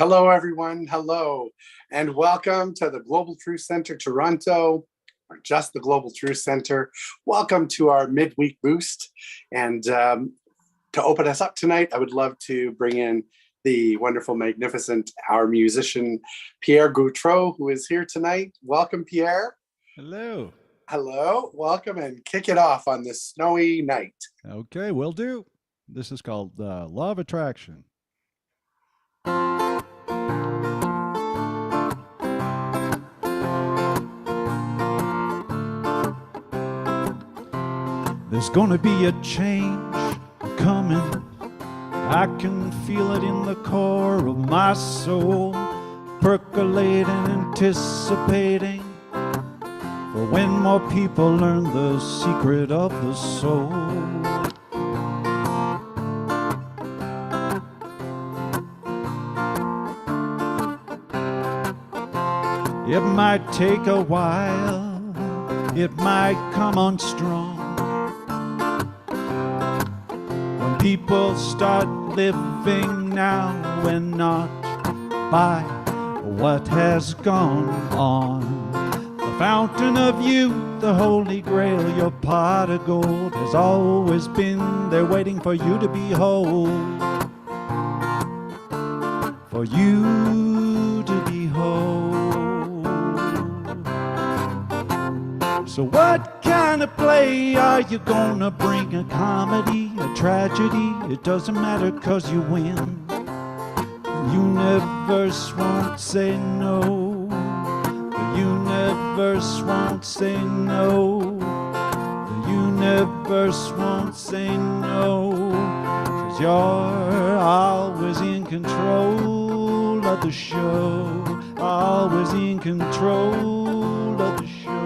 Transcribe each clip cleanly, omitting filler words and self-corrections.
Hello, everyone. Hello, and welcome to the Global Truth Center Toronto, or just the Global Truth Center. Welcome to our midweek boost. And to open us up tonight, I would love to bring in the wonderful, magnificent, our musician, Pierre Gautreau, who is here tonight. Welcome, Pierre. Hello. Hello, welcome, and kick it off on this snowy night. Okay, will do. This is called Law of Attraction. There's gonna be a change coming. I can feel it in the core of my soul, percolating, anticipating for when more people learn the secret of the soul. It might take a while, it might come on strong. When people start living now and not by what has gone on. The fountain of youth, the holy grail, your pot of gold has always been there waiting for you to behold. For you to behold. So what kind of play are you gonna bring? A comedy, a tragedy? It doesn't matter 'cause you win. The universe won't say no. The universe won't say no. The universe won't say no. 'Cause you're always in control of the show. Always in control of the show.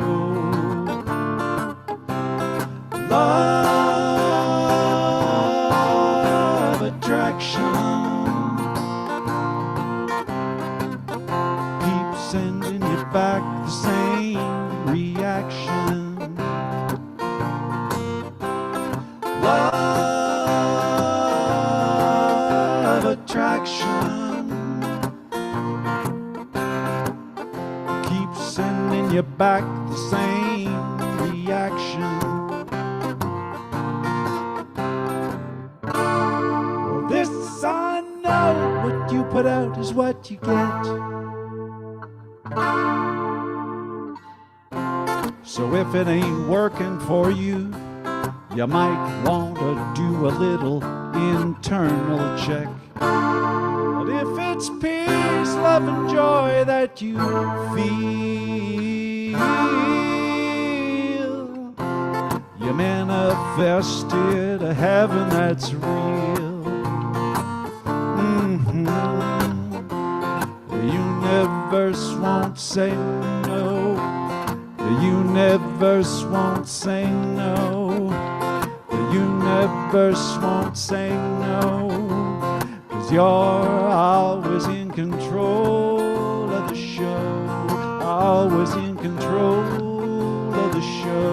Law of attraction keeps sending you back the same reaction. Law of attraction keeps sending you back the same reaction. I know what you put out is what you get. So if it ain't working for you, you might want to do a little internal check. But if it's peace, love, and joy that you feel, you manifested a heaven that's real. The universe won't say no. The universe won't say no. The universe won't say no. 'Cause you're always in control of the show. Always in control of the show.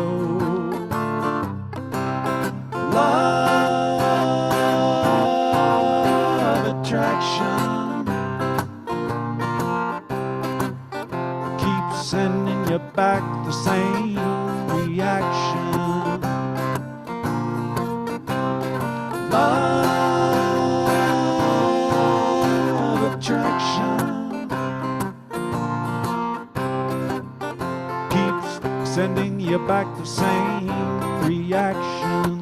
Law of attraction sending you back the same reaction. Law of attraction keeps sending you back the same reaction.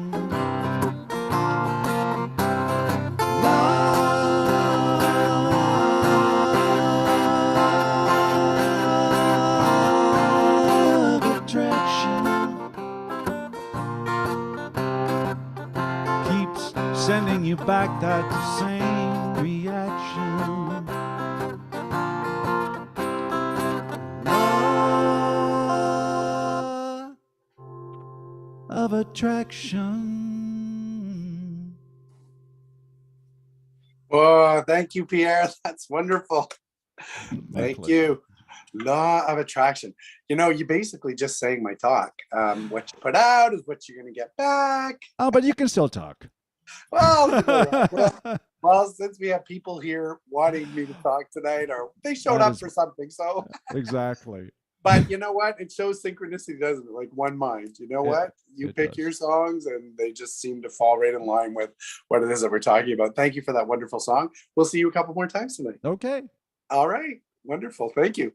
Sending you back that same reaction. Law of attraction. Oh, thank you, Pierre. That's wonderful. Thank you. Law of attraction. You know, you basically just saying my talk. What you put out is what you're going to get back. Oh, but you can still talk. Well, Well, since we have people here wanting me to talk tonight, or they showed That up is for something, so. exactly. But you know what? It shows synchronicity, doesn't it? Like one mind. You know It, what? You it pick your does. songs, and they just seem to fall right in line with what it is that we're talking about. Thank you for that wonderful song. We'll see you a couple more times tonight. Okay. All right. Wonderful. Thank you.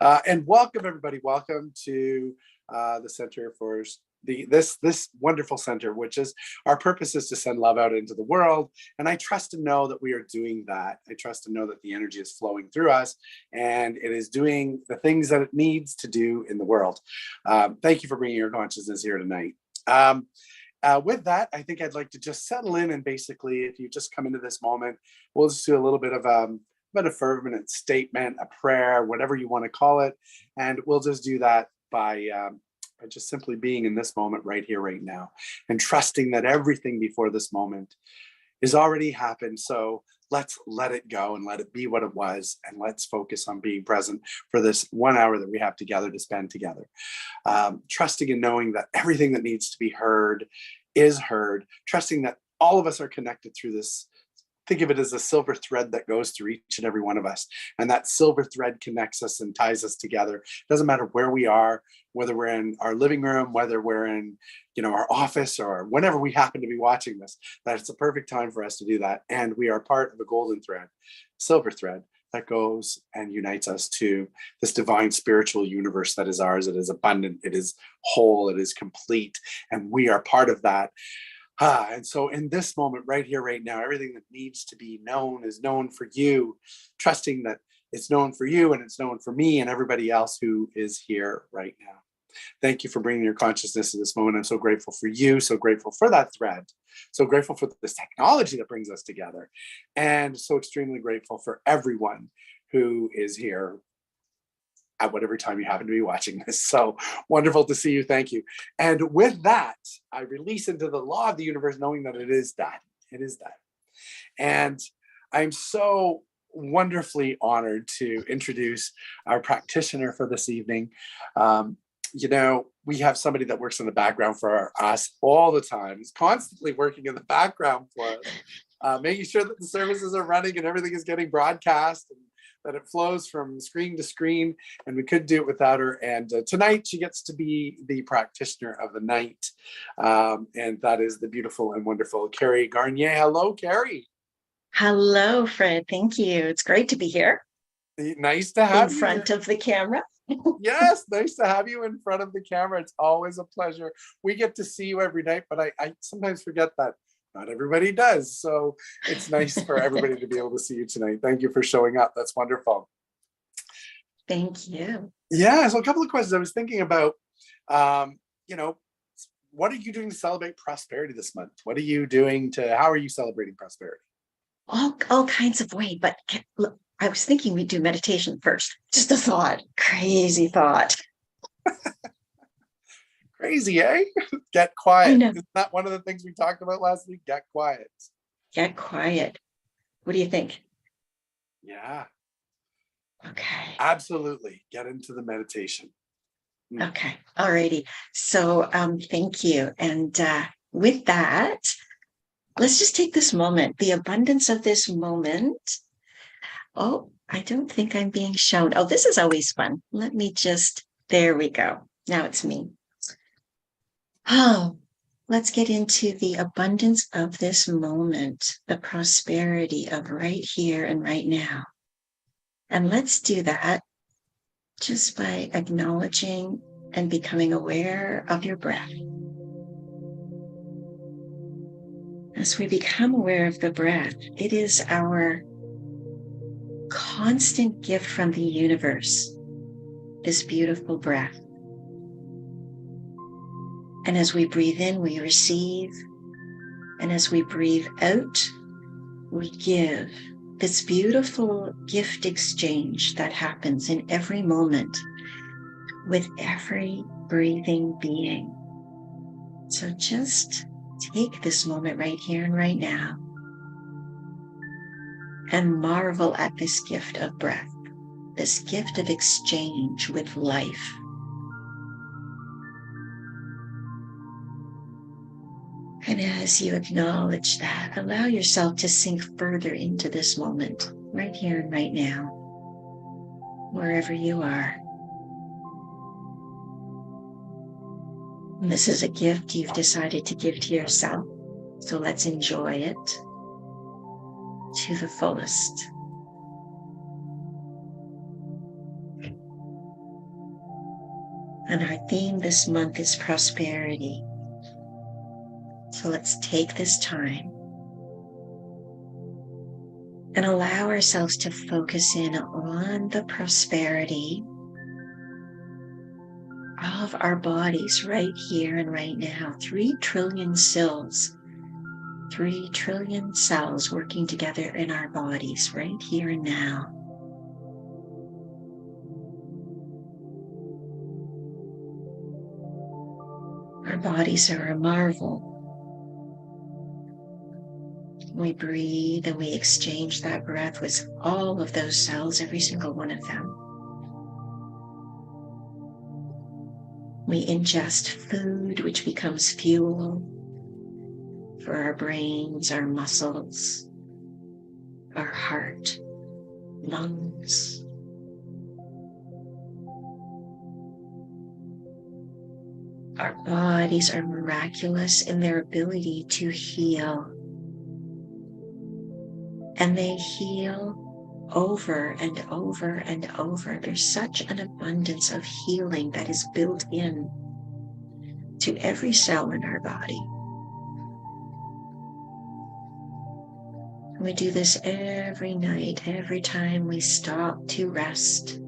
And welcome, everybody. Welcome to the Center for this wonderful center, which is our purpose is to send love out into the world. And I trust and know that we are doing that. I trust and know that the energy is flowing through us and it is doing the things that it needs to do in the world. Thank you for bringing your consciousness here tonight. With that, I think I'd like to just settle in, and basically, if you just come into this moment, we'll just do a little bit of a fervent statement, a prayer, whatever you want to call it, and we'll just do that by just simply being in this moment right here, right now, and trusting that everything before this moment is already happened. So let's let it go and let it be what it was, and let's focus on being present for this 1 hour that we have together to spend together. Trusting and knowing that everything that needs to be heard is heard, trusting that all of us are connected through this. Think of it as a silver thread that goes through each and every one of us. And that silver thread connects us and ties us together. It doesn't matter where we are, whether we're in our living room, whether we're in, our office, or whenever we happen to be watching this, that it's a perfect time for us to do that. And we are part of a golden thread, silver thread, that goes and unites us to this divine spiritual universe that is ours. It is abundant, it is whole, it is complete, and we are part of that. And so in this moment, right here, right now, everything that needs to be known is known for you, trusting that it's known for you and it's known for me and everybody else who is here right now. Thank you for bringing your consciousness to this moment. I'm so grateful for you, so grateful for that thread, so grateful for this technology that brings us together, and so extremely grateful for everyone who is here at whatever time you happen to be watching this. So wonderful to see you. Thank you. And with that, I release into the law of the universe, knowing that it is that. It is that. And I'm so wonderfully honored to introduce our practitioner for this evening. We have somebody that works in the background for us all the time. He's constantly working in the background for us, making sure that the services are running and everything is getting broadcast, and that it flows from screen to screen, and we could do it without her. And tonight she gets to be the practitioner of the night. And that is the beautiful and wonderful Carrie Garnier. Hello, Carrie. Hello, Fred. Thank you. It's great to be here. Nice to have in you front of the camera. Yes, nice to have you in front of the camera. It's always a pleasure. We get to see you every night, but I sometimes forget that not everybody does. So it's nice for everybody to be able to see you tonight. Thank you for showing up. That's wonderful. Thank you. Yeah, so a couple of questions I was thinking about. What are you doing to celebrate prosperity this month? How are you celebrating prosperity? All kinds of ways, but look, I was thinking we'd do meditation first. Just a thought, crazy thought. Crazy, eh? Get quiet. I know. Isn't that one of the things we talked about last week? Get quiet. Get quiet. What do you think? Yeah. Okay. Absolutely. Get into the meditation. Okay. Alrighty. So thank you. And with that, let's just take this moment, the abundance of this moment. Oh, I don't think I'm being shown. Oh, this is always fun. There we go. Now it's me. Oh, let's get into the abundance of this moment, the prosperity of right here and right now. And let's do that just by acknowledging and becoming aware of your breath. As we become aware of the breath, it is our constant gift from the universe, this beautiful breath. And as we breathe in, we receive. And as we breathe out, we give. This beautiful gift exchange that happens in every moment with every breathing being. So just take this moment right here and right now and marvel at this gift of breath, this gift of exchange with life. And as as you acknowledge that, allow yourself to sink further into this moment, right here and right now, wherever you are. And this is a gift you've decided to give to yourself, so let's enjoy it to the fullest. And our theme this month is prosperity. So let's take this time and allow ourselves to focus in on the prosperity of our bodies right here and right now. 3 trillion cells, 3 trillion cells working together in our bodies right here and now. Our bodies are a marvel. We breathe and we exchange that breath with all of those cells, every single one of them. We ingest food, which becomes fuel for our brains, our muscles, our heart, lungs. Our bodies are miraculous in their ability to heal. And they heal over and over and over. There's such an abundance of healing that is built in to every cell in our body. We do this every night, every time we stop to rest.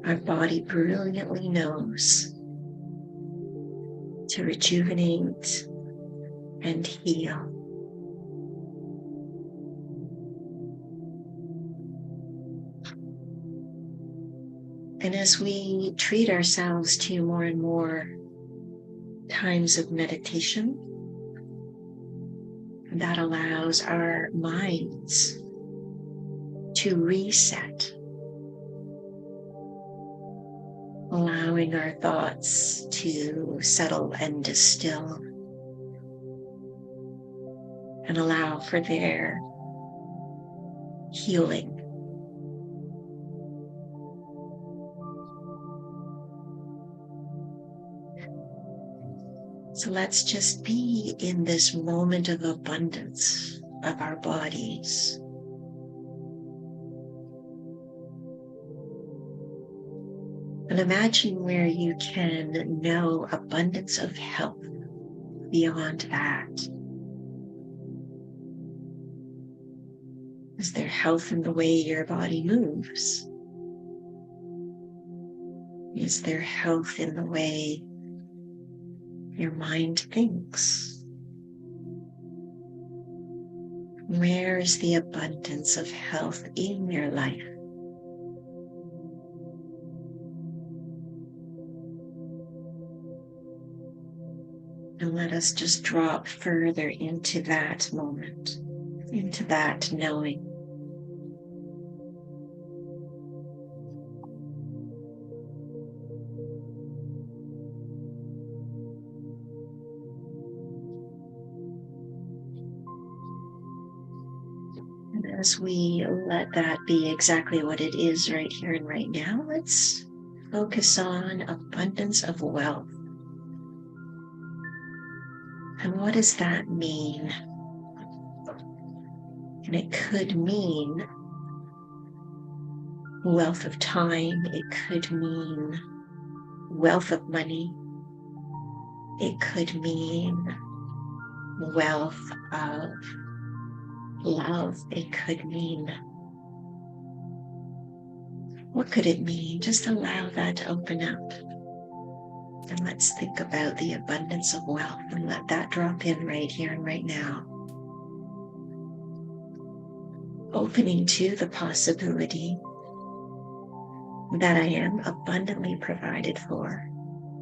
Our body brilliantly knows to rejuvenate and heal. And as we treat ourselves to more and more times of meditation, that allows our minds to reset, allowing our thoughts to settle and distill, and allow for their healing. So let's just be in this moment of abundance of our bodies. And imagine where you can know abundance of health beyond that. Is there health in the way your body moves? Is there health in the way your mind thinks? Where is the abundance of health in your life? And let us just drop further into that moment, into that knowing. And as we let that be exactly what it is right here and right now, let's focus on abundance of wealth. And what does that mean? And it could mean wealth of time. It could mean wealth of money. It could mean wealth of love. It could mean, what could it mean? Just allow that to open up. And let's think about the abundance of wealth and let that drop in right here and right now. Opening to the possibility that I am abundantly provided for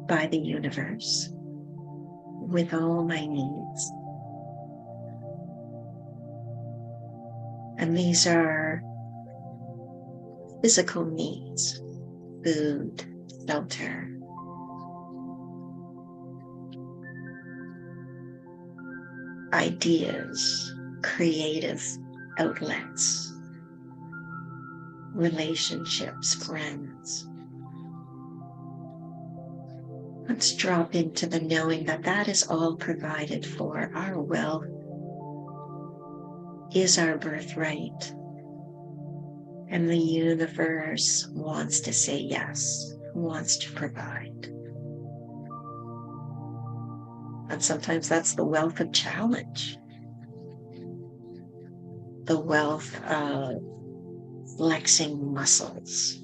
by the universe with all my needs. And these are physical needs: food, shelter, ideas, creative outlets, relationships, friends. Let's drop into the knowing that that is all provided for. Our will is our birthright. And the universe wants to say yes, wants to provide. And sometimes that's the wealth of challenge, the wealth of flexing muscles.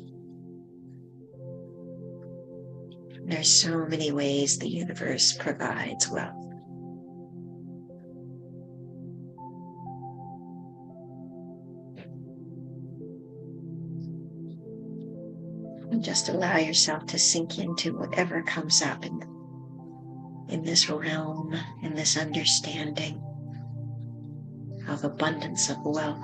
There's so many ways the universe provides wealth. And just allow yourself to sink into whatever comes up in this realm, in this understanding of abundance of wealth.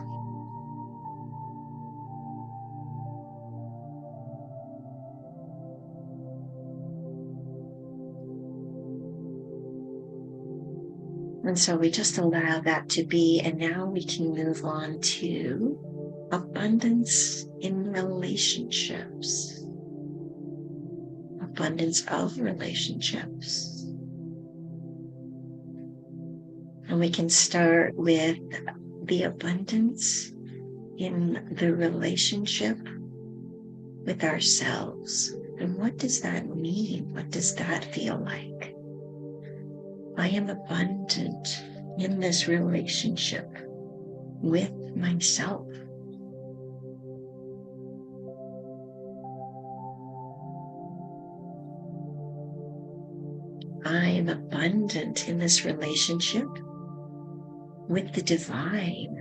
And so we just allow that to be, and now we can move on to abundance in relationships. Abundance of relationships. And we can start with the abundance in the relationship with ourselves. And what does that mean? What does that feel like? I am abundant in this relationship with myself. I am abundant in this relationship with the divine,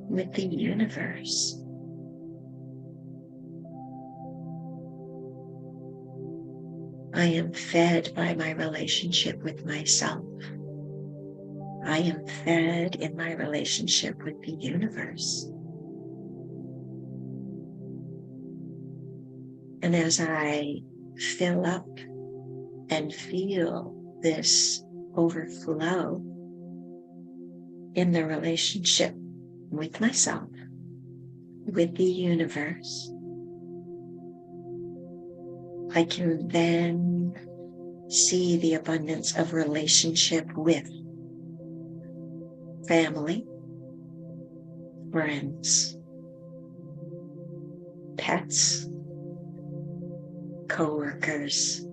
with the universe. I am fed by my relationship with myself. I am fed in my relationship with the universe. And as I fill up and feel this overflow in the relationship with myself, with the universe, I can then see the abundance of relationship with family, friends, pets, co-workers,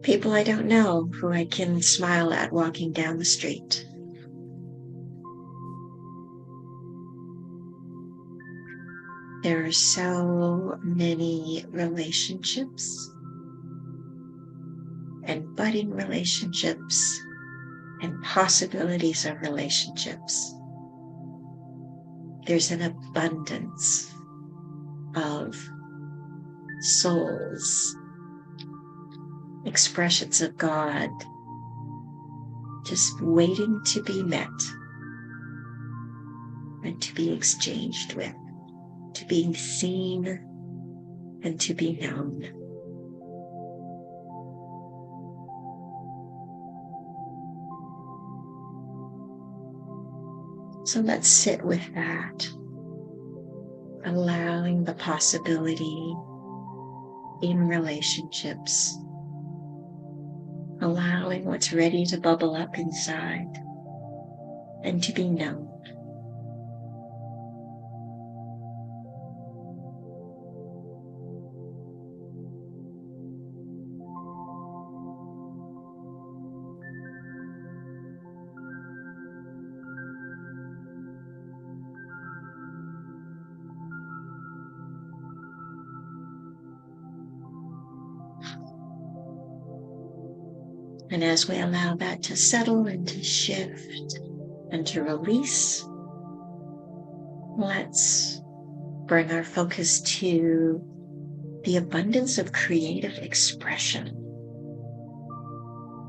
people I don't know who I can smile at walking down the street. There are so many relationships and budding relationships and possibilities of relationships. There's an abundance of souls, expressions of God, just waiting to be met and to be exchanged with, to be seen and to be known. So let's sit with that, allowing the possibility in relationships, allowing what's ready to bubble up inside and to be known. And as we allow that to settle and to shift and to release, let's bring our focus to the abundance of creative expression.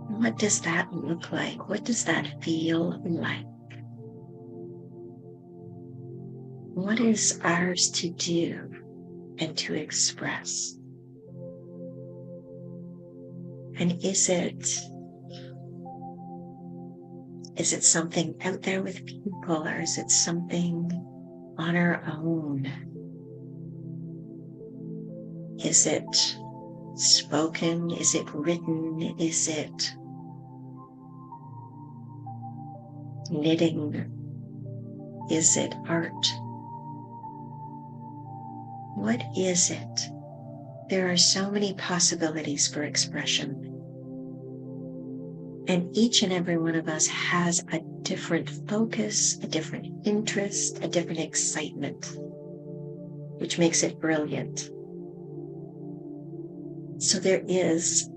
What does that look like? What does that feel like? What is ours to do and to express? And is it something out there with people, or is it something on our own? Is it spoken? Is it written? Is it knitting? Is it art? What is it? There are so many possibilities for expression. And each and every one of us has a different focus, a different interest, a different excitement, which makes it brilliant. So there is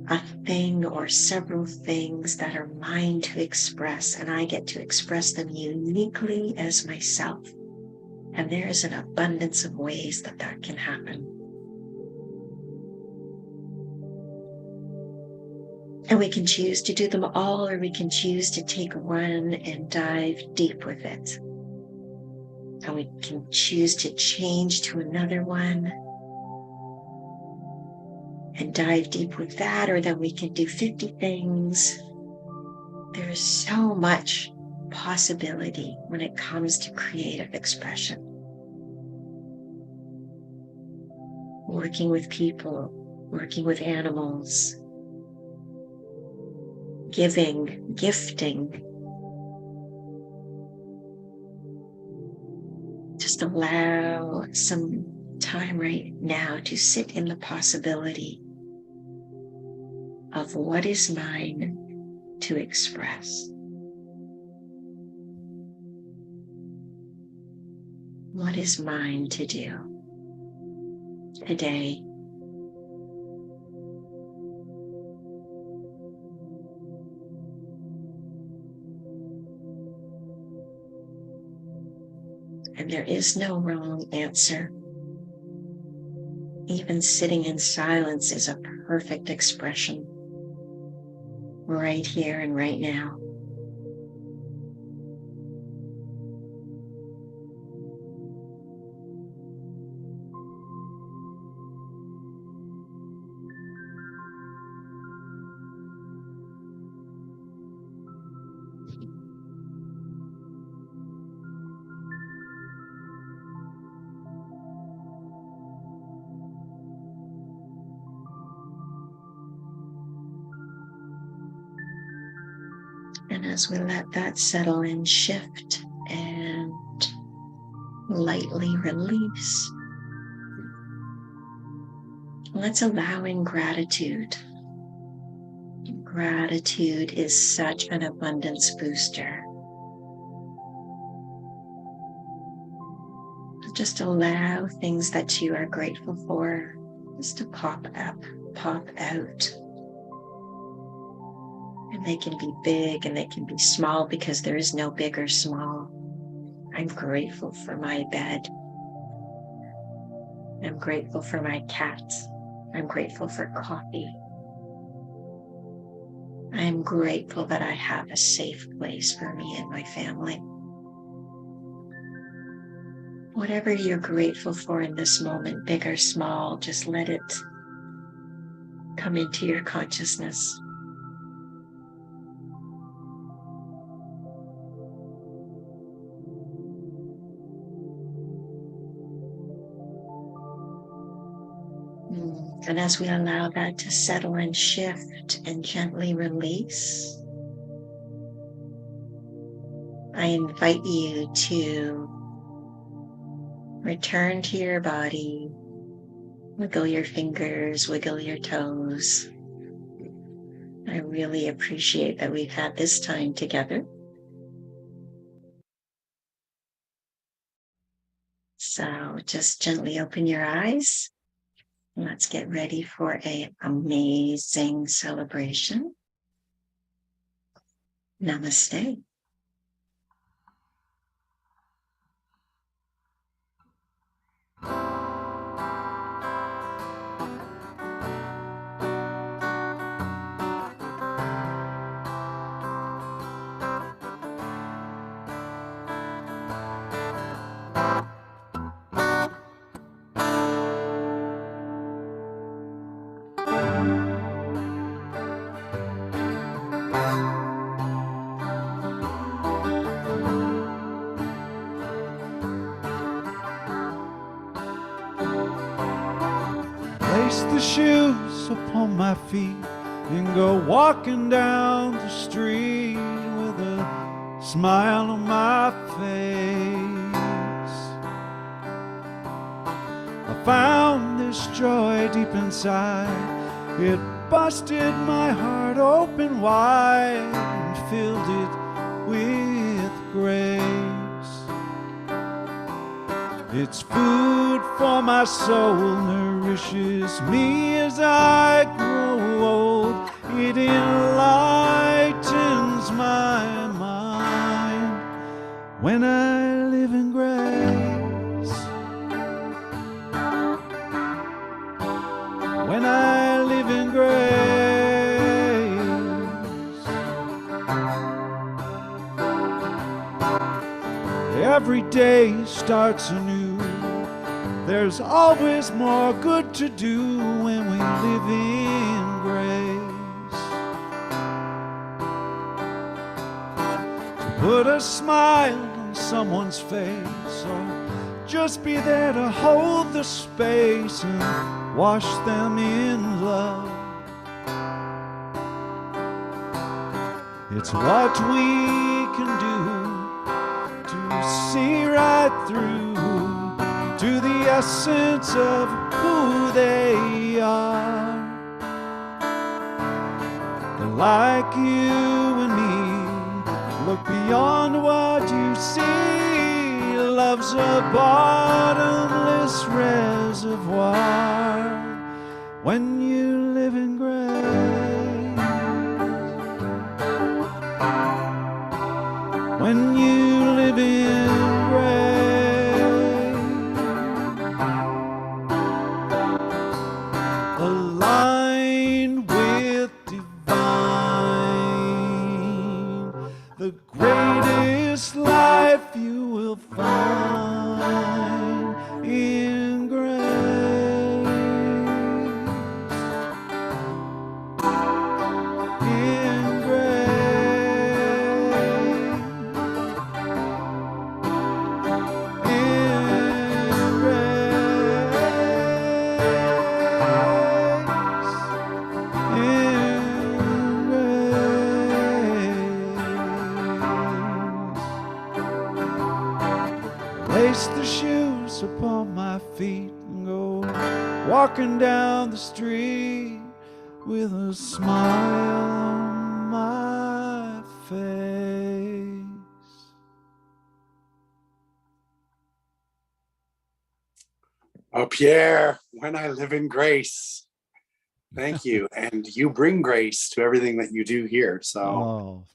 a thing or several things that are mine to express, and I get to express them uniquely as myself. And there is an abundance of ways that can happen. And we can choose to do them all, or we can choose to take one and dive deep with it. And we can choose to change to another one and dive deep with that, or then we can do 50 things. There is so much possibility when it comes to creative expression. Working with people, working with animals, giving, gifting. Just allow some time right now to sit in the possibility of what is mine to express. What is mine to do today? And there is no wrong answer. Even sitting in silence is a perfect expression, right here and right now. And as we let that settle and shift and lightly release, let's allow in gratitude. Gratitude is such an abundance booster. Just allow things that you are grateful for just to pop up, pop out. And they can be big and they can be small, because there is no big or small. I'm grateful for my bed. I'm grateful for my cats. I'm grateful for coffee. I'm grateful that I have a safe place for me and my family. Whatever you're grateful for in this moment, big or small, just let it come into your consciousness. And as we allow that to settle and shift and gently release, I invite you to return to your body, wiggle your fingers, wiggle your toes. I really appreciate that we've had this time together. So just gently open your eyes. Let's get ready for an amazing celebration. Namaste. Lace the shoes upon my feet and go walking down the street with a smile on my face. I found this joy deep inside. It busted my heart open wide and filled it with grace. It's food for my soul, nourishes me as I grow old. It enlightens my mind when I live in grace. When I live in grace. Every day starts anew. There's always more good to do when we live in grace. To put a smile on someone's face, or just be there to hold the space and wash them in love. It's what we can do to see right through to the essence of who they are. They're like you and me, look beyond what you see. Love's a bottomless reservoir when you live in grace. When you live in life you will find in grace. In grace. In Lace the shoes upon my feet and go walking down the street with a smile on my face. Oh, Pierre, when I live in grace. Thank you. And you bring grace to everything that you do here. So well,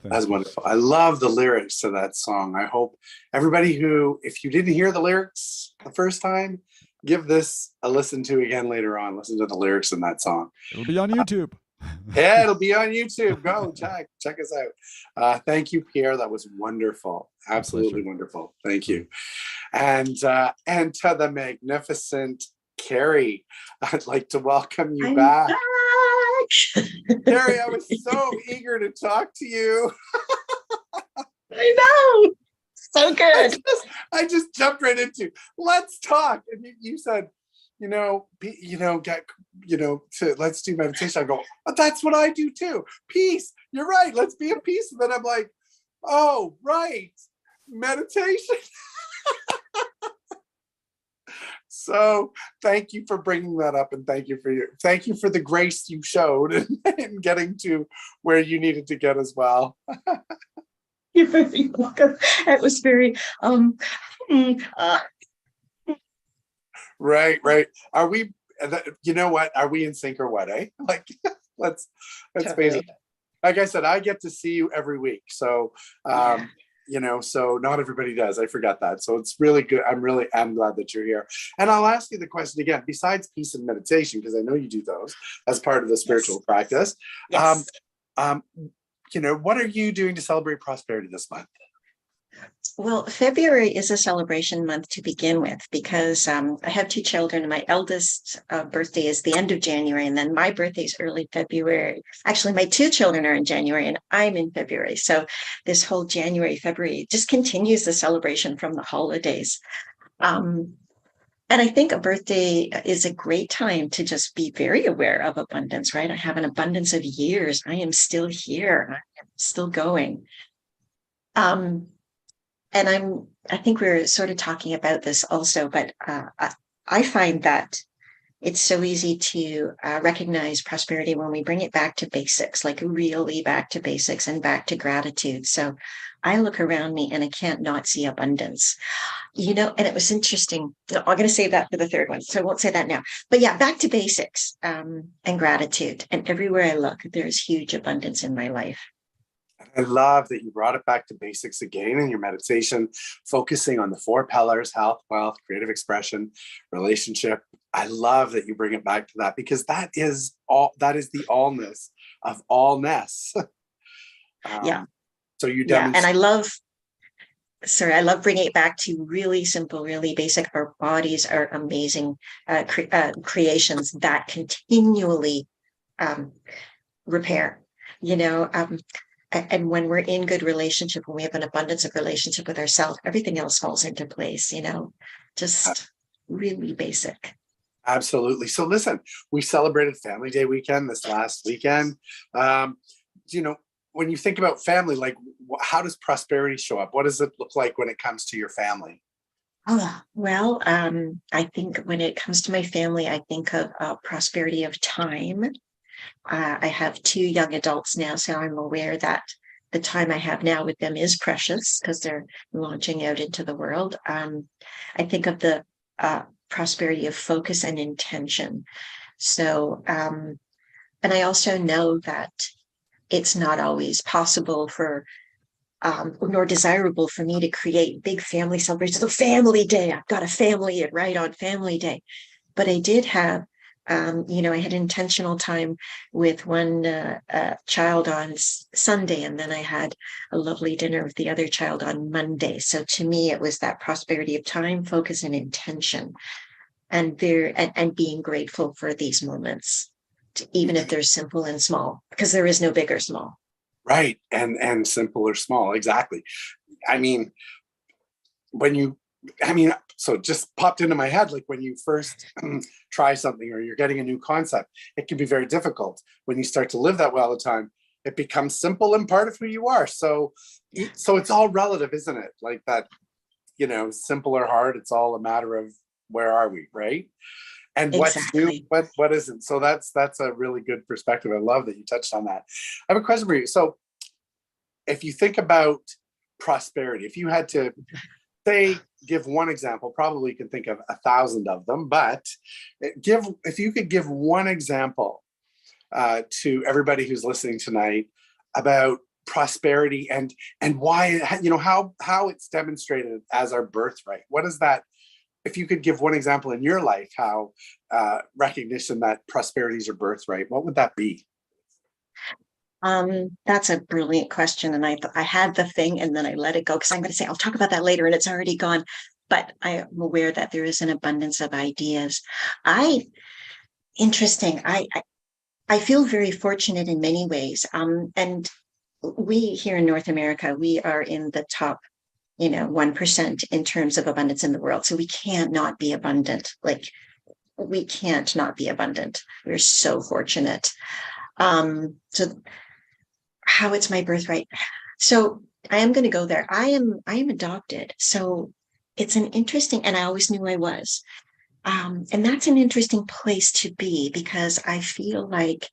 that's wonderful. I love the lyrics to that song. I hope everybody who, if you didn't hear the lyrics the first time, give this a listen to again later on. Listen to the lyrics in that song. It'll be on YouTube. Yeah, it'll be on YouTube. Go check us out. Thank you, Pierre. That was wonderful. Absolutely wonderful. Thank you. And to the magnificent Carrie, I'd like to welcome you back. Carrie, I was so eager to talk to you. I know. So good. I just jumped right into, let's talk. And you said, let's do meditation. I go, but that's what I do too. Peace. You're right. Let's be at peace. And then I'm like, oh, right. Meditation. So thank you for bringing that up, and thank you for the grace you showed in getting to where you needed to get as well. You're very welcome. It was very Right. Are we? You know what? Are we in sync or what? Eh? Like, let's face it. Like I said, I get to see you every week, so. So not everybody does. I forgot that. So it's really good. I'm glad that you're here. And I'll ask you the question again, besides peace and meditation, because I know you do those as part of the spiritual practice. Yes. What are you doing to celebrate prosperity this month? Well, February is a celebration month to begin with because I have two children. My eldest birthday is the end of January, and then my birthday is early February. Actually, my two children are in January, and I'm in February. So this whole January, February just continues the celebration from the holidays. And I think a birthday is a great time to just be very aware of abundance, right? I have an abundance of years. I am still here. I am still going. Um, and I think we're sort of talking about this also, but I find that it's so easy to recognize prosperity when we bring it back to basics, like really back to basics and back to gratitude. So I look around me and I can't not see abundance, and it was interesting. I'm going to save that for the third one, so I won't say that now. But yeah, back to basics and gratitude. And everywhere I look, there's huge abundance in my life. I love that you brought it back to basics again in your meditation, focusing on the four pillars: health, wealth, creative expression, relationship. I love that you bring it back to that, because that is the allness of allness. Yeah. So you Yeah. And demonstrate. I love bringing it back to really simple, really basic. Our bodies are amazing creations that continually repair, and when we're in good relationship, when we have an abundance of relationship with ourselves, everything else falls into place, just really basic. Absolutely. So listen, we celebrated Family Day weekend this last weekend. Um, when you think about family, like how does prosperity show up? What does it look like when it comes to your family? Oh, well, I think when it comes to my family, I think of prosperity of time. I have two young adults now, so I'm aware that the time I have now with them is precious because they're launching out into the world. I think of the prosperity of focus and intention. So, and I also know that it's not always possible nor desirable for me to create big family celebrations. So Family Day, I've got a family right on Family Day. But I did have, I had intentional time with one child on Sunday, and then I had a lovely dinner with the other child on Monday. So to me, it was that prosperity of time, focus, and intention, and being grateful for these moments, even if they're simple and small, because there is no big or small. Right. And simple or small. Exactly. I mean, so it just popped into my head, like when you first try something or you're getting a new concept, it can be very difficult. When you start to live that way all the time, it becomes simple and part of who you are. So it's all relative, isn't it? Like that, simple or hard, it's all a matter of where are we, right? And what's new, Exactly. what isn't. So that's a really good perspective. I love that you touched on that. I have a question for you. So if you think about prosperity, if you had to give one example, probably you can think of 1,000 of them, but if you could give one example to everybody who's listening tonight about prosperity and why, how it's demonstrated as our birthright. What is that? If you could give one example in your life, how recognition that prosperity is your birthright, what would that be? That's a brilliant question. And I had the thing and then I let it go because I'm going to say, I'll talk about that later and it's already gone. But I am aware that there is an abundance of ideas. Interesting. I feel very fortunate in many ways. And we here in North America, we are in the top, 1% in terms of abundance in the world. So we can't not be abundant. Like we can't not be abundant. We're so fortunate. So how it's my birthright. So I am going to go there. I am adopted. So it's an interesting, and I always knew I was. And that's an interesting place to be because I feel like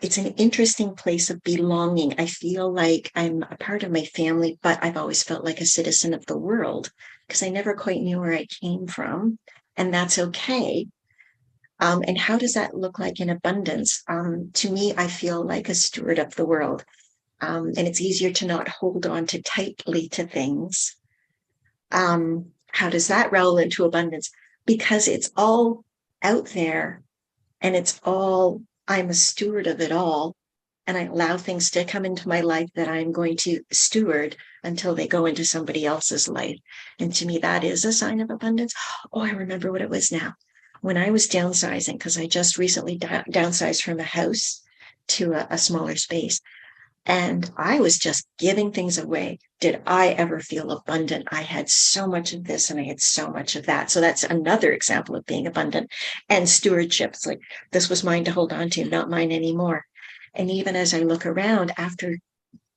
it's an interesting place of belonging. I feel like I'm a part of my family, but I've always felt like a citizen of the world because I never quite knew where I came from. And that's okay. And how does that look like in abundance? To me, I feel like a steward of the world. And it's easier to not hold on too tightly to things. How does that roll into abundance? Because it's all out there and I'm a steward of it all. And I allow things to come into my life that I'm going to steward until they go into somebody else's life. And to me, that is a sign of abundance. Oh, I remember what it was now. When I was downsizing, because I just recently downsized from a house to a smaller space, And I was just giving things away. Did I ever feel abundant? I had so much of this and I had so much of that. So that's another example of being abundant. And stewardship. It's like, this was mine to hold on to, not mine anymore. And even as I look around after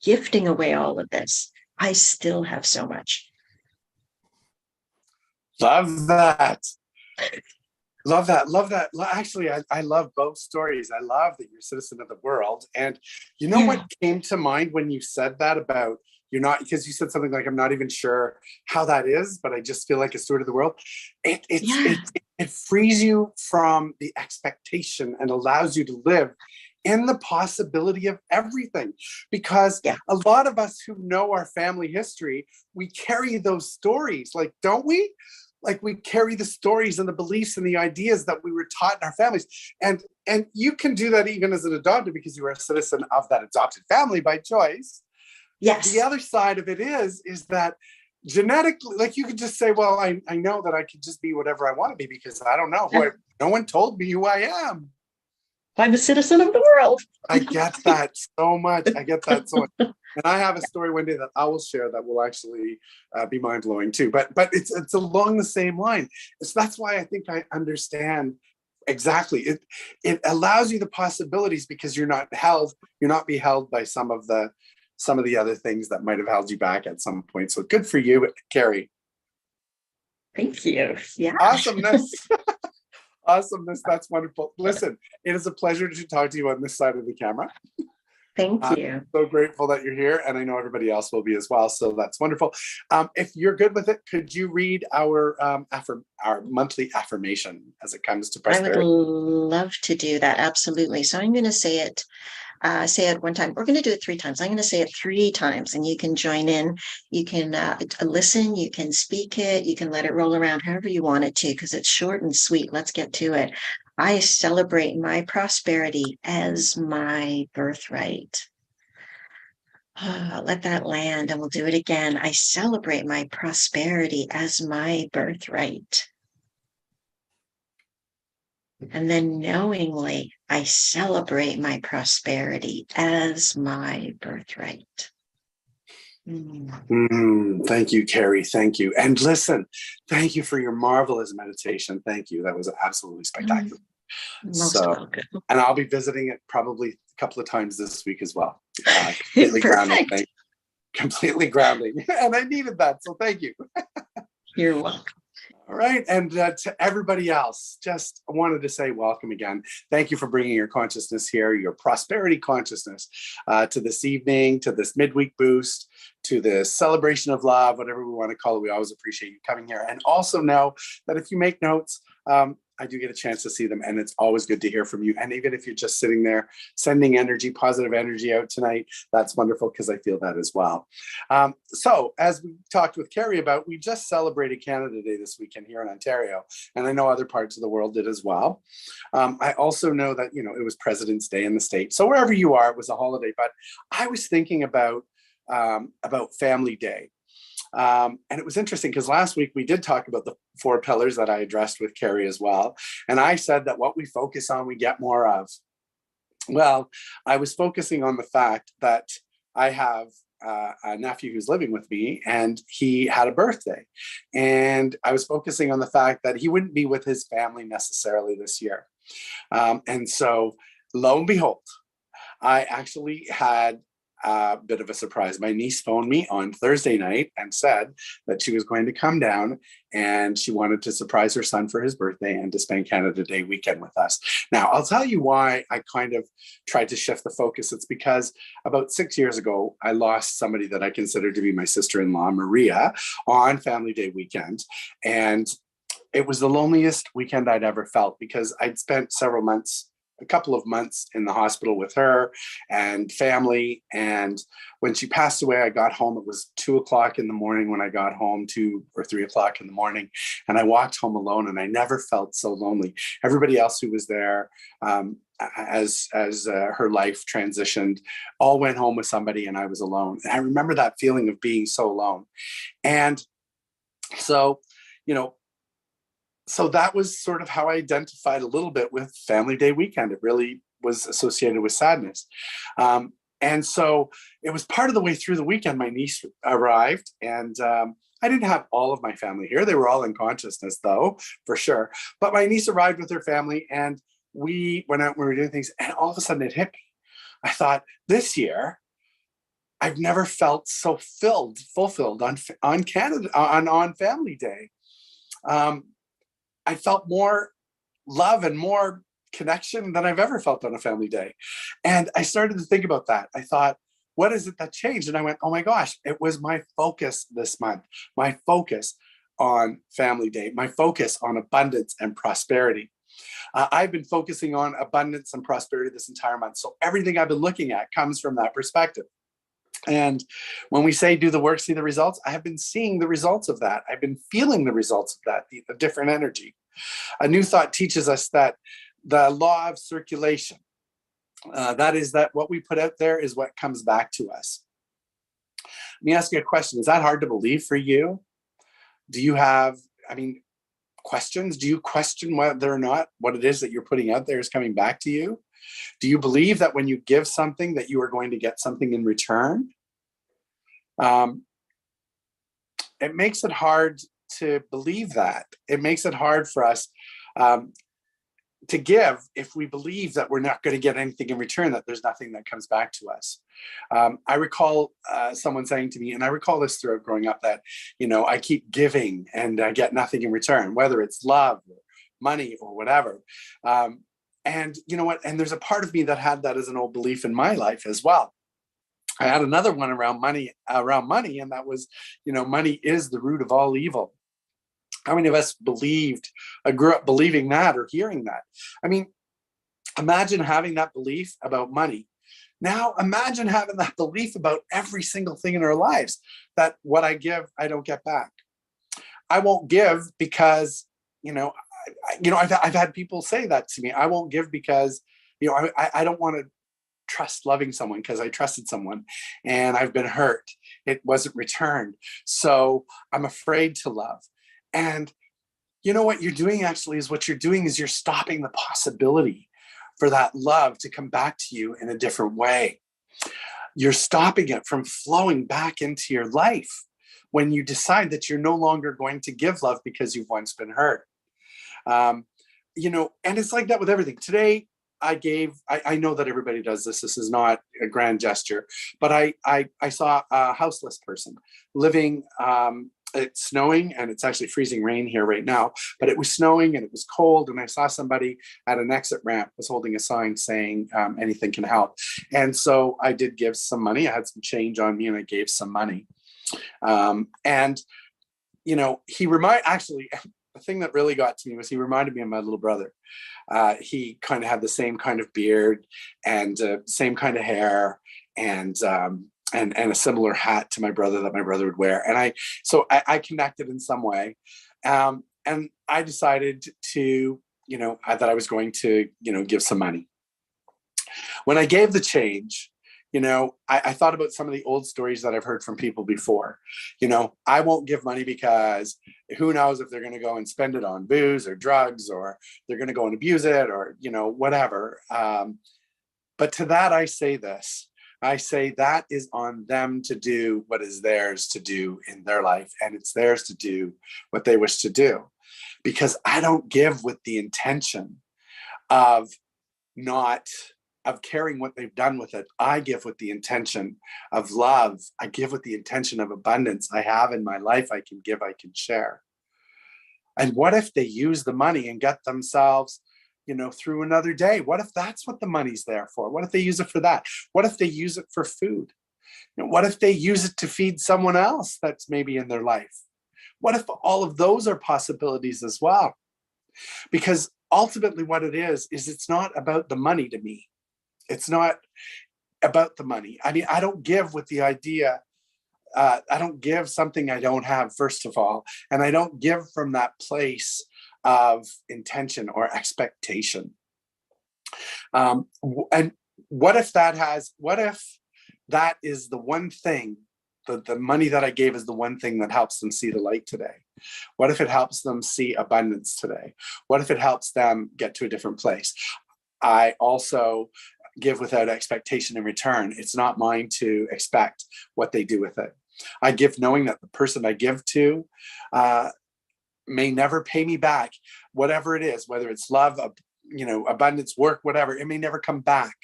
gifting away all of this, I still have so much. Love that. Love that. Love that. Actually, I love both stories. I love that you're a citizen of the world. And you know Yeah. what came to mind when you said that about you're not, because you said something like, I'm not even sure how that is, but I just feel like a steward of the world. Yeah. It frees you from the expectation and allows you to live in the possibility of everything. Because Yeah. a lot of us who know our family history, we carry those stories, like, don't we? Like, we carry the stories and the beliefs and the ideas that we were taught in our families. And you can do that even as an adopted because you are a citizen of that adopted family by choice. The Yes. other side of it is that genetically, like, you could just say, well, I know that I could just be whatever I want to be because I don't know no one told me who I am. I'm a citizen of the world. I get that so much. I get that so much. And I have a story one day that I will share that will actually be mind blowing too. But it's along the same line. So that's why I think I understand exactly. It allows you the possibilities because you're not beheld by some of the other things that might have held you back at some point. So good for you, Carrie. Thank you. Yeah. Awesomeness. Awesomeness. That's wonderful. Listen, it is a pleasure to talk to you on this side of the camera. Thank I'm you. so grateful that you're here, and I know everybody else will be as well. So that's wonderful. If you're good with it, could you read our monthly affirmation as it comes to I would prosperity? love to do that. Absolutely. So I'm going to say it one time. We're going to do it 3 times. I'm going to say it 3 times and you can join in. You can listen, you can speak it, you can let it roll around however you want it to, because it's short and sweet. Let's get to it. I celebrate my prosperity as my birthright. Let that land and we'll do it again. I celebrate my prosperity as my birthright. And then knowingly, I celebrate my prosperity as my birthright. Thank you, Carrie. Thank you. And listen, thank you for your marvelous meditation. Thank you. That was absolutely spectacular. Most So, welcome. and I'll be visiting it probably a couple of times this week as well. Completely grounding. Perfect. Completely grounding. And I needed that. So thank you. You're welcome. All right. And to everybody else, just wanted to say welcome again. Thank you for bringing your consciousness here, your prosperity consciousness to this evening, to this midweek boost, to this celebration of love, whatever we want to call it. We always appreciate you coming here. And also know that if you make notes, I do get a chance to see them, and it's always good to hear from you. And even if you're just sitting there sending energy, positive energy out tonight, that's wonderful because I feel that as well. So as we talked with Carrie about, we just celebrated Canada Day this weekend here in Ontario, and I know other parts of the world did as well. I also know that, it was President's Day in the States. So wherever you are, it was a holiday, but I was thinking about Family Day. And it was interesting because last week we did talk about the 4 pillars that I addressed with Carrie as well. And I said that what we focus on, we get more of. Well, I was focusing on the fact that I have a nephew who's living with me, and he had a birthday. And I was focusing on the fact that he wouldn't be with his family necessarily this year. And so lo and behold, I actually had a bit of a surprise. My niece phoned me on Thursday night and said that she was going to come down and she wanted to surprise her son for his birthday and to spend Canada Day weekend with us. Now, I'll tell you why I kind of tried to shift the focus. It's because about 6 years ago, I lost somebody that I considered to be my sister-in-law, Maria, on Family Day weekend. And it was the loneliest weekend I'd ever felt because I'd spent a couple of months in the hospital with her and family. And when she passed away, I got home. It was 2:00 in the morning when I got home, 2 or 3:00 in the morning. And I walked home alone, and I never felt so lonely. Everybody else who was there, as her life transitioned, all went home with somebody, and I was alone. And I remember that feeling of being so alone. And so, so that was sort of how I identified a little bit with Family Day weekend. It really was associated with sadness. And so it was part of the way through the weekend, my niece arrived, and I didn't have all of my family here. They were all in consciousness, though, for sure. But my niece arrived with her family, and we went out and we were doing things, and all of a sudden it hit me. I thought, this year, I've never felt so fulfilled on Canada on Family Day. I felt more love and more connection than I've ever felt on a family day. And I started to think about that. I thought, what is it that changed? And I went, oh my gosh, it was my focus this month, my focus on Family Day, my focus on abundance and prosperity. I've been focusing on abundance and prosperity this entire month. So everything I've been looking at comes from that perspective. And when we say do the work, see the results, I have been seeing the results of that. I've been feeling the results of that, the different energy. A new thought teaches us that the law of circulation, that is that what we put out there is what comes back to us. Let me ask you a question. Is that hard to believe for you? Do you have, questions? Do you question whether or not what it is that you're putting out there is coming back to you? Do you believe that when you give something that you are going to get something in return? It makes it hard to believe that. It makes it hard for us to give if we believe that we're not going to get anything in return, that there's nothing that comes back to us. I recall someone saying to me, and I recall this throughout growing up, that, I keep giving and I get nothing in return, whether it's love or money or whatever. And you know what? And there's a part of me that had that as an old belief in my life as well. I had another one around money, and that was, money is the root of all evil. How many of us grew up believing that or hearing that? Imagine having that belief about money. Now imagine having that belief about every single thing in our lives, that what I give, I don't get back. I won't give because, I've had people say that to me. I won't give because, I don't want to trust loving someone because I trusted someone and I've been hurt. It wasn't returned. So I'm afraid to love. And you know what you're doing actually is you're stopping the possibility for that love to come back to you in a different way. You're stopping it from flowing back into your life when you decide that you're no longer going to give love because you've once been hurt. And it's like that with everything. Today, I know that everybody does this. This is not a grand gesture, but I saw a houseless person living, it's snowing and it's actually freezing rain here right now, but it was snowing and it was cold. And I saw somebody at an exit ramp was holding a sign saying, anything can help. And so I did give some money. I had some change on me and I gave some money. Actually, the thing that really got to me was he reminded me of my little brother. He kind of had the same kind of beard and same kind of hair and a similar hat to my brother that my brother would wear. And I connected in some way. And I decided to, that I was going to, give some money. When I gave the change, I thought about some of the old stories that I've heard from people before. I won't give money because who knows if they're going to go and spend it on booze or drugs, or they're going to go and abuse it, or, whatever. But to that, I say this. I say that is on them to do what is theirs to do in their life. And it's theirs to do what they wish to do. Because I don't give with the intention of caring what they've done with it. I give with the intention of love. I give with the intention of abundance. I have in my life, I can give, I can share. And what if they use the money and get themselves, through another day? What if that's what the money's there for? What if they use it for that? What if they use it for food? What if they use it to feed someone else that's maybe in their life? What if all of those are possibilities as well? Because ultimately what it is it's not about the money to me. It's not about the money. I don't give with the idea, I don't give something I don't have, first of all, and I don't give from that place of intention or expectation. And what if that is the one thing, the money that I gave is the one thing that helps them see the light today? What if it helps them see abundance today? What if it helps them get to a different place? I also, give without expectation in return. It's not mine to expect what they do with it. I give knowing that the person I give to may never pay me back, whatever it is, whether it's love, abundance, work, whatever. It may never come back.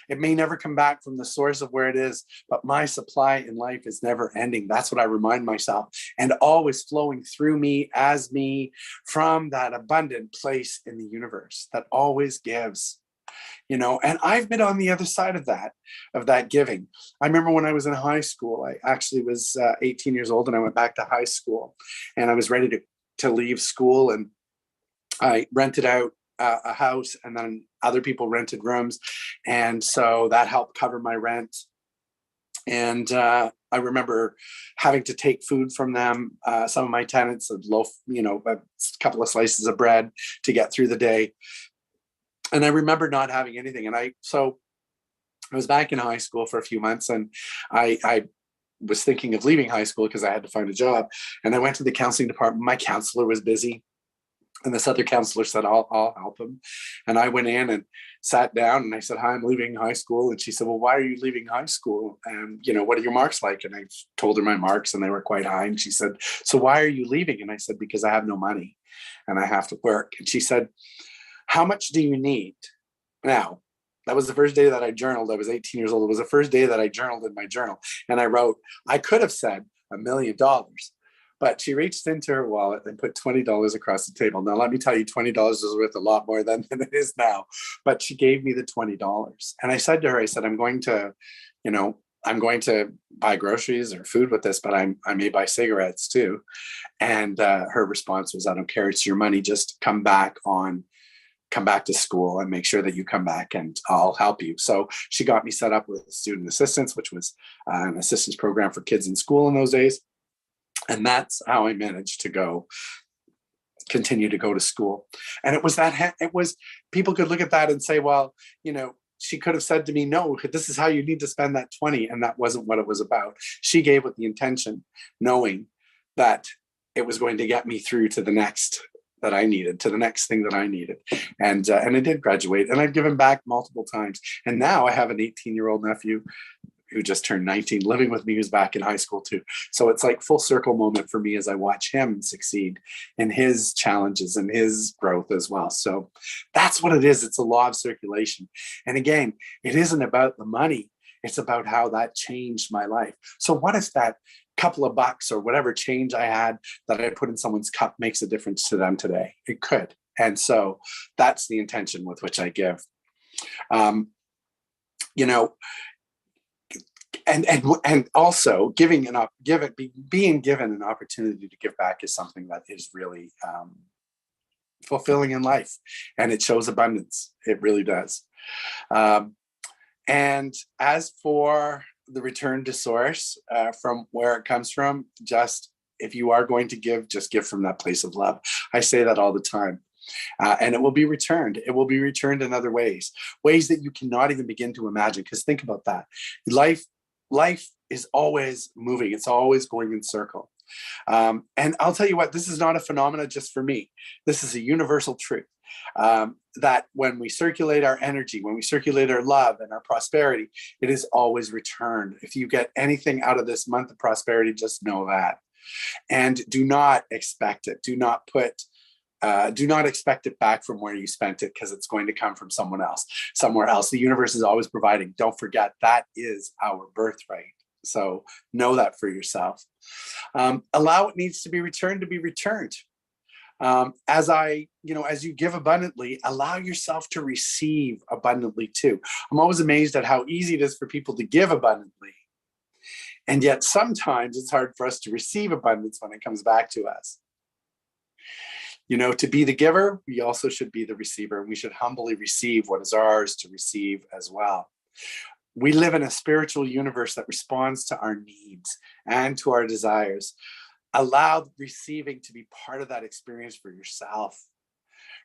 It may never come back from the source of where it is, but my supply in life is never ending. That's what I remind myself, and always flowing through me as me from that abundant place in the universe that always gives. And I've been on the other side of that giving. I remember when I was in high school, I actually was 18 years old, and I went back to high school, and I was ready to leave school, and I rented out a house, and then other people rented rooms. And so that helped cover my rent. And I remember having to take food from them, some of my tenants, a loaf, a couple of slices of bread to get through the day. And I remember not having anything. And so I was back in high school for a few months, and I was thinking of leaving high school because I had to find a job. And I went to the counseling department. My counselor was busy, and this other counselor said, I'll help him. And I went in and sat down, and I said, hi, I'm leaving high school. And she said, well, why are you leaving high school? And, what are your marks like? And I told her my marks, and they were quite high. And she said, so why are you leaving? And I said, because I have no money and I have to work. And she said, how much do you need? Now, that was the first day that I journaled. I was 18 years old. It was the first day that I journaled in my journal. And I wrote, I could have said $1 million, but she reached into her wallet and put $20 across the table. Now, let me tell you, $20 is worth a lot more than it is now. But she gave me the $20. And I said to her, I'm going to buy groceries or food with this, but I may buy cigarettes too. And her response was, I don't care. It's your money. Just come back to school and make sure that you come back, and I'll help you. So she got me set up with student assistance, which was an assistance program for kids in school in those days. And that's how I managed to continue to go to school. And it was people could look at that and say, well, she could have said to me, no, this is how you need to spend that 20. And that wasn't what it was about. She gave with the intention, knowing that it was going to get me through to the next that I needed, to the next thing that I needed. And I did graduate, and I've given back multiple times. And now I have an 18-year-old nephew who just turned 19, living with me, who's back in high school too. So it's like full circle moment for me as I watch him succeed in his challenges and his growth as well. So that's what it is. It's a law of circulation. And again, it isn't about the money. It's about how that changed my life. So what if that couple of bucks or whatever change I had that I put in someone's cup makes a difference to them today? It could. And so that's the intention with which I give. And also being given an opportunity to give back is something that is really fulfilling in life, and it shows abundance. It really does. And as for the return to source, from where it comes from, just if you are going to give, just give from that place of love. I say that all the time. And it will be returned. It will be returned in other ways that you cannot even begin to imagine. Because think about that. Life is always moving. It's always going in circle. And I'll tell you what, this is not a phenomenon just for me. This is a universal truth. That when we circulate our energy, when we circulate our love and our prosperity, it is always returned. If you get anything out of this month of prosperity, just know that. And do not expect it. Do not expect it back from where you spent it, because it's going to come from somewhere else. The universe is always providing. Don't forget, that is our birthright. So know that for yourself. Allow what needs to be returned to be returned. As you give abundantly, allow yourself to receive abundantly too. I'm always amazed at how easy it is for people to give abundantly. And yet sometimes it's hard for us to receive abundance when it comes back to us. To be the giver, we also should be the receiver, and we should humbly receive what is ours to receive as well. We live in a spiritual universe that responds to our needs and to our desires. Allow receiving to be part of that experience for yourself.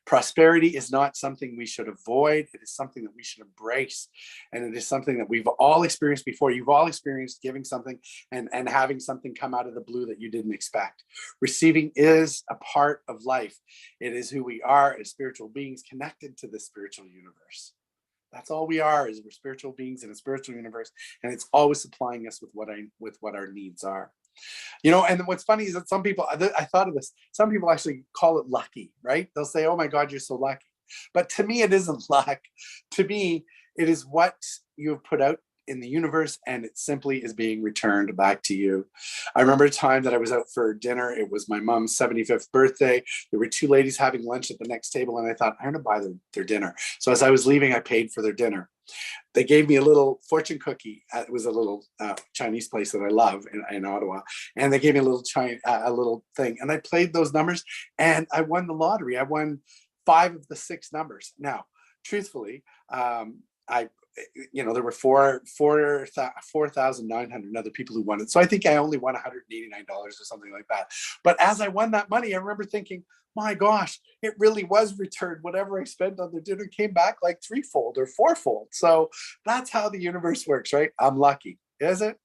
Prosperity is not something we should avoid. It is something that we should embrace. And it is something that we've all experienced before. You've all experienced giving something and having something come out of the blue that you didn't expect. Receiving is a part of life. It is who we are as spiritual beings connected to the spiritual universe. That's all we are, is we're spiritual beings in a spiritual universe, and it's always supplying us with what our needs are. And what's funny is that some people, I thought of this, some people actually call it lucky, right? They'll say, oh my God, you're so lucky. But to me, it isn't luck. To me, it is what you have put out in the universe, and it simply is being returned back to you. I remember a time that I was out for dinner. It was my mom's 75th birthday. There were two ladies having lunch at the next table, and I thought, I'm going to buy their dinner. So as I was leaving, I paid for their dinner. They gave me a little fortune cookie. It was a little Chinese place that I love in Ottawa, and they gave me a little thing, and I played those numbers, and I won the lottery. I won 5 of the 6 numbers. Now, truthfully, there were 4,900 other people who won it. So I think I only won $189 or something like that. But as I won that money, I remember thinking, my gosh, it really was returned. Whatever I spent on the dinner came back like 3-fold or 4-fold. So that's how the universe works, right? I'm lucky, is it?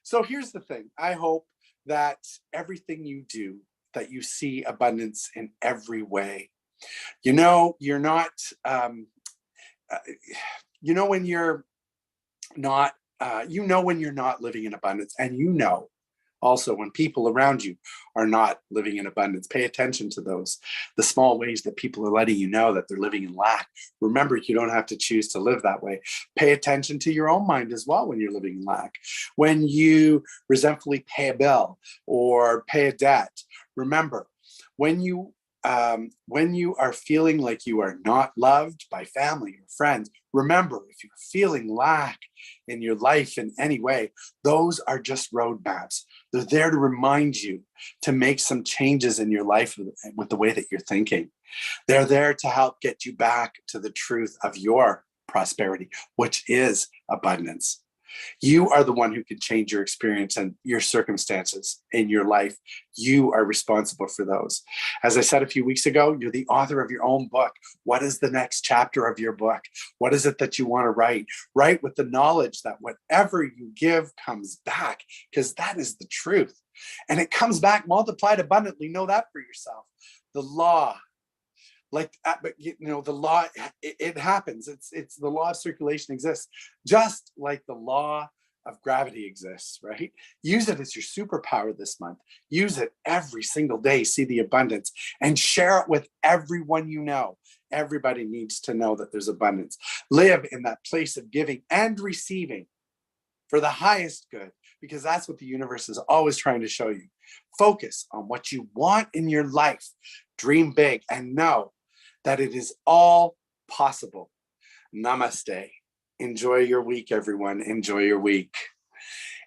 So here's the thing. I hope that everything you do, that you see abundance in every way. You're not, when you're not, when you're not living in abundance, and also when people around you are not living in abundance. Pay attention to the small ways that people are letting you know that they're living in lack. Remember, you don't have to choose to live that way. Pay attention to your own mind as well when you're living in lack. When you resentfully pay a bill or pay a debt, remember, when you are feeling like you are not loved by family or friends, remember, if you're feeling lack in your life in any way, those are just roadmaps. They're there to remind you to make some changes in your life with the way that you're thinking. They're there to help get you back to the truth of your prosperity, which is abundance. You are the one who can change your experience and your circumstances in your life. You are responsible for those. As I said a few weeks ago, you're the author of your own book. What is the next chapter of your book? What is it that you want to write? Write with the knowledge that whatever you give comes back, because that is the truth. And it comes back multiplied abundantly. Know that for yourself. The law, but the law, it happens. It's the law of circulation exists, just like the law of gravity exists, right? Use it as your superpower this month. Use it every single day. See the abundance and share it with everyone you know. Everybody needs to know that there's abundance. Live in that place of giving and receiving for the highest good, because that's what the universe is always trying to show you. Focus on what you want in your life. Dream big and know that it is all possible. Namaste. Enjoy your week, everyone. Enjoy your week.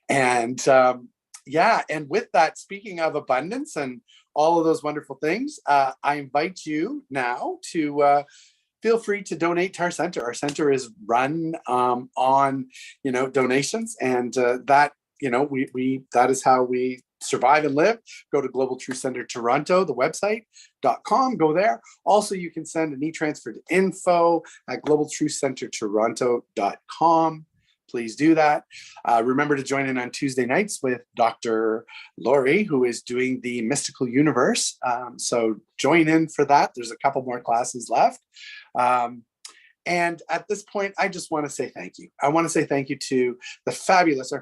And and with that, speaking of abundance and all of those wonderful things, I invite you now to feel free to donate to our center. Our center is run on donations, and that is how we survive and live. Go to Global Truth Center Toronto, the website.com, go there. Also, you can send an e-transfer to info@globaltruthcentertoronto.com. Please do that. Remember to join in on Tuesday nights with Dr. Lori, who is doing the Mystical Universe. So join in for that. There's a couple more classes left. And at this point, I just want to say thank you. I want to say thank you to our fabulous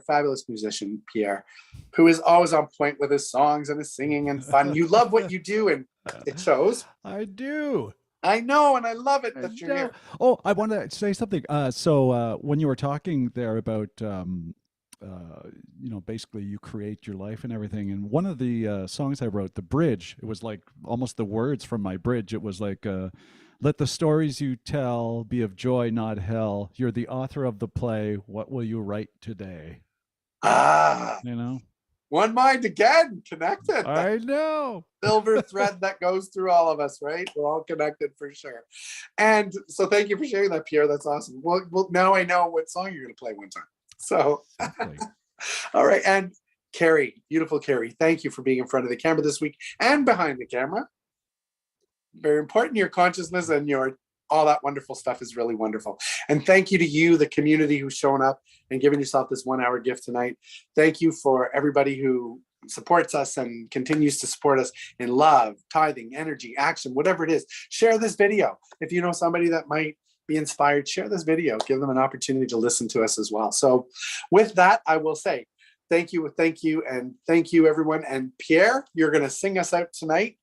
musician, Pierre, who is always on point with his songs and his singing and fun. You love what you do, and it shows. I do. I know, and I love it that you're here. Oh, I want to say something. So when you were talking there about, basically you create your life and everything, and one of the songs I wrote, the bridge, it was like almost the words from my bridge. It was like, let the stories you tell be of joy, not hell. You're the author of the play. What will you write today? One mind again, connected. I know. Silver thread that goes through all of us, right? We're all connected for sure. And so thank you for sharing that, Pierre. That's awesome. Well, now I know what song you're going to play one time. So, all right. And Carrie, beautiful Carrie, thank you for being in front of the camera this week and behind the camera. Very important. Your consciousness and all that wonderful stuff is really wonderful. And thank you to you, the community, who's shown up and given yourself this 1-hour gift tonight. Thank you for everybody who supports us and continues to support us in love, tithing, energy, action, whatever it is. Share this video if you know somebody that might be inspired, share this video, give them an opportunity to listen to us as well. So with that, I will say thank you, and thank you, everyone. And Pierre, you're going to sing us out tonight,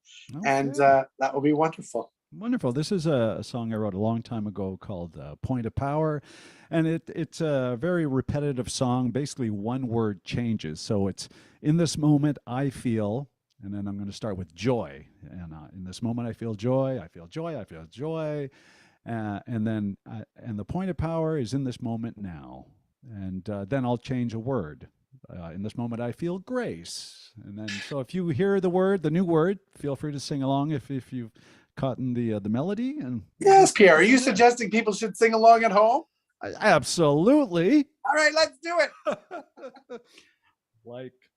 and that will be wonderful. Wonderful. This is a song I wrote a long time ago called Point of Power. And it's a very repetitive song. Basically, one word changes. So it's in this moment, I feel, and then I'm going to start with joy. And in this moment, I feel joy. I feel joy. I feel joy. And the point of power is in this moment now. And then I'll change a word. In this moment, I feel grace. And then, so if you hear the new word, feel free to sing along if you've caught in the melody. And yes, Pierre, are you suggesting people should sing along at home? Absolutely. All right, let's do it.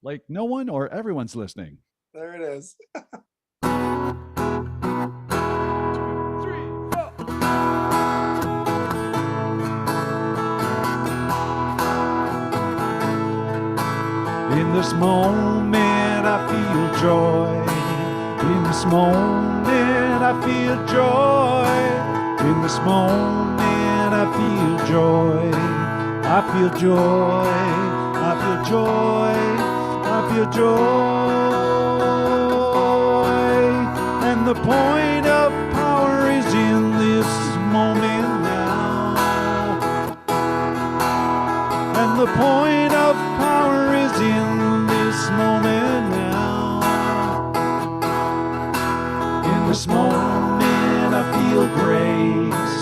like no one or everyone's listening. There it is. 2, 3, 4. In this moment, I feel joy. In this moment, I feel joy. In this moment, I feel joy. I feel joy. I feel joy. I feel joy. And the point of power is in this moment now. And the point of power is in this moment now. In this moment, I feel grace.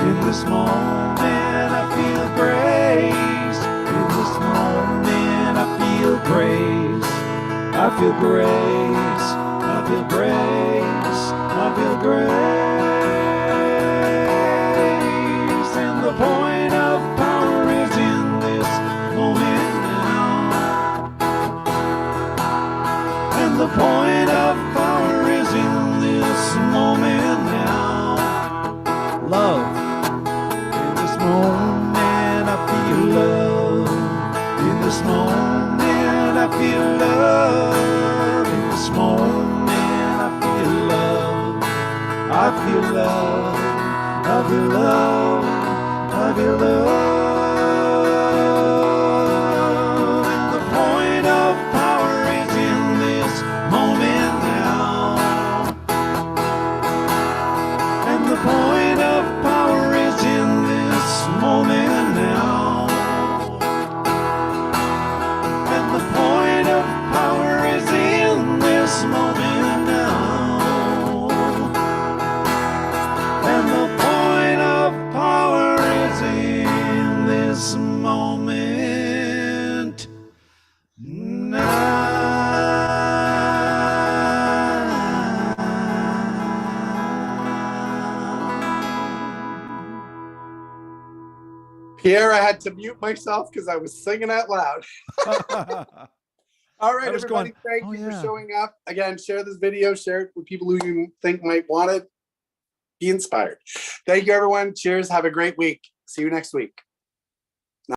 In this moment, I feel grace. In this moment, I feel grace. I feel grace. I feel grace. I feel grace. And the point of power is in this moment now. And the point of power is in this moment now. Love. In this moment, I feel love. In this moment, I feel love. In this moment, I feel love. I feel love. I feel love. I feel love. And the point of power is in this moment now. And the point of power is in this moment now. And the point of power is in this moment now. And the point of power is in this moment now. Pierre, I had to mute myself because I was singing out loud. All right, everybody, thank you for showing up. Again, share this video, share it with people who you think might want it. Be inspired. Thank you, everyone. Cheers. Have a great week. See you next week.